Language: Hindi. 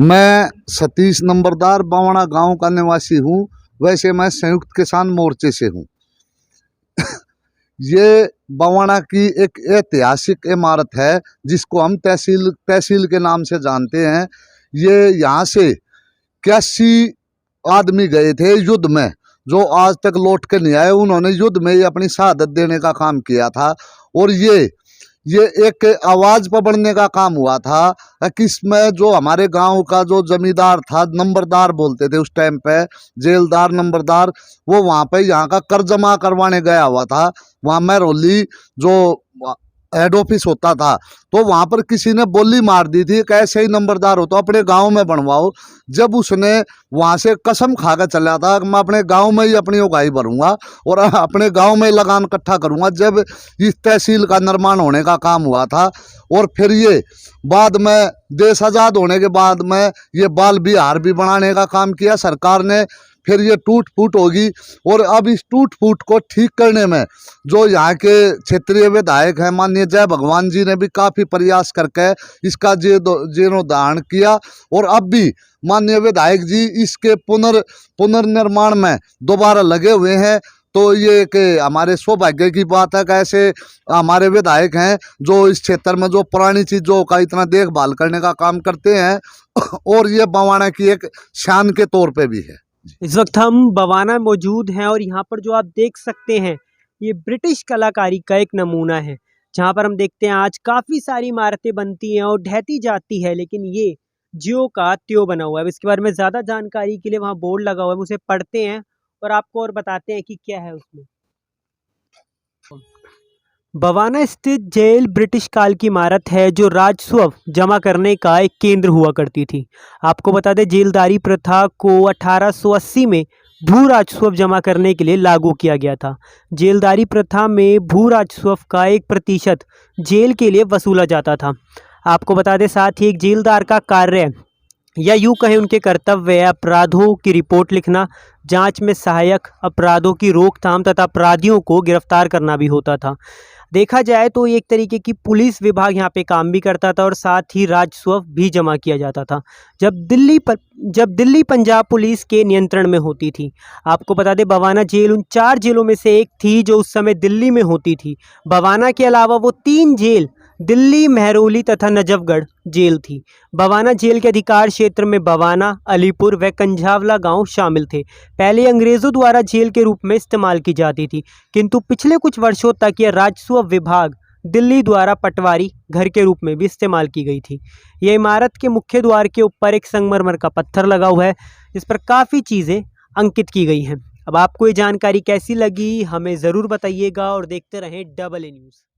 मैं सतीश नंबरदार बवाना गांव का निवासी हूं। वैसे मैं संयुक्त किसान मोर्चे से हूं। ये बवाना की एक ऐतिहासिक इमारत है जिसको हम तहसील के नाम से जानते हैं। ये यहाँ से 81 आदमी गए थे युद्ध में, जो आज तक लौट के नहीं आए। उन्होंने युद्ध में ही अपनी शहादत देने का काम किया था। और ये एक आवाज़ पकड़ने का काम हुआ था कि इसमें जो हमारे गांव का जो जमींदार था, नंबरदार बोलते थे उस टाइम पे, जेलदार नंबरदार, वो वहाँ पे यहाँ का कर जमा करवाने गया हुआ था। वहाँ महरौली जो हेड ऑफिस होता था, तो वहाँ पर किसी ने बोली मार दी थी कि ऐसे ही नंबरदार हो तो अपने गांव में बनवाओ। जब उसने वहाँ से कसम खा कर चला था कि मैं अपने गांव में ही अपनी उगाई भरूंगा और अपने गांव में लगान इकट्ठा करूंगा, जब इस तहसील का निर्माण होने का काम हुआ था। और फिर ये बाद में देश आज़ाद होने के बाद में ये बाल विहार भी बनाने का काम किया सरकार ने। फिर ये टूट फूट होगी और अब इस टूट फूट को ठीक करने में जो यहाँ के क्षेत्रीय विधायक हैं माननीय जय भगवान जी ने भी काफ़ी प्रयास करके इसका जीर्णोद्धारण किया। और अब भी माननीय विधायक जी इसके पुनर्निर्माण में दोबारा लगे हुए हैं। तो ये कि हमारे सौभाग्य की बात है कि ऐसे हमारे विधायक हैं जो इस क्षेत्र में जो पुरानी चीज़ों का इतना देखभाल करने का काम करते हैं। और ये बवाना की एक शान के तौर पे भी है। इस वक्त हम बवाना मौजूद हैं और यहाँ पर जो आप देख सकते हैं ये ब्रिटिश कलाकारी का एक नमूना है, जहाँ पर हम देखते हैं आज काफ़ी सारी इमारतें बनती हैं और ढहती जाती है, लेकिन ये ज्यों का त्यों बना हुआ है। इसके बारे में ज़्यादा जानकारी के लिए वहाँ बोर्ड लगा हुआ है, उसे पढ़ते हैं और आपको और बताते हैं कि क्या है उसमें। बवाना स्थित जेल ब्रिटिश काल की इमारत है जो राजस्व जमा करने का एक केंद्र हुआ करती थी। आपको बता दें जेलदारी प्रथा को 1880 में भू राजस्व जमा करने के लिए लागू किया गया था। जेलदारी प्रथा में भू राजस्व का 1% जेल के लिए वसूला जाता था। आपको बता दें साथ ही एक जेलदार का कार्य या यूँ कहें उनके कर्तव्य अपराधों की रिपोर्ट लिखना, जांच में सहायक, अपराधों की रोकथाम तथा अपराधियों को गिरफ्तार करना भी होता था। देखा जाए तो एक तरीके की पुलिस विभाग यहाँ पे काम भी करता था और साथ ही राजस्व भी जमा किया जाता था जब दिल्ली पंजाब पुलिस के नियंत्रण में होती थी। आपको बता दें बवाना जेल उन 4 जेलों में से एक थी जो उस समय दिल्ली में होती थी। बवाना के अलावा वो 3 जेल दिल्ली, महरौली तथा नजफगढ़ जेल थी। बवाना जेल के अधिकार क्षेत्र में बवाना, अलीपुर व कंझावला गांव शामिल थे। पहले अंग्रेज़ों द्वारा जेल के रूप में इस्तेमाल की जाती थी, किंतु पिछले कुछ वर्षों तक यह राजस्व विभाग दिल्ली द्वारा पटवारी घर के रूप में भी इस्तेमाल की गई थी। यह इमारत के मुख्य द्वार के ऊपर एक संगमरमर का पत्थर लगा हुआ है जिस पर काफ़ी चीज़ें अंकित की गई हैं। अब आपको ये जानकारी कैसी लगी हमें ज़रूर बताइएगा और देखते रहें डबल ए न्यूज़।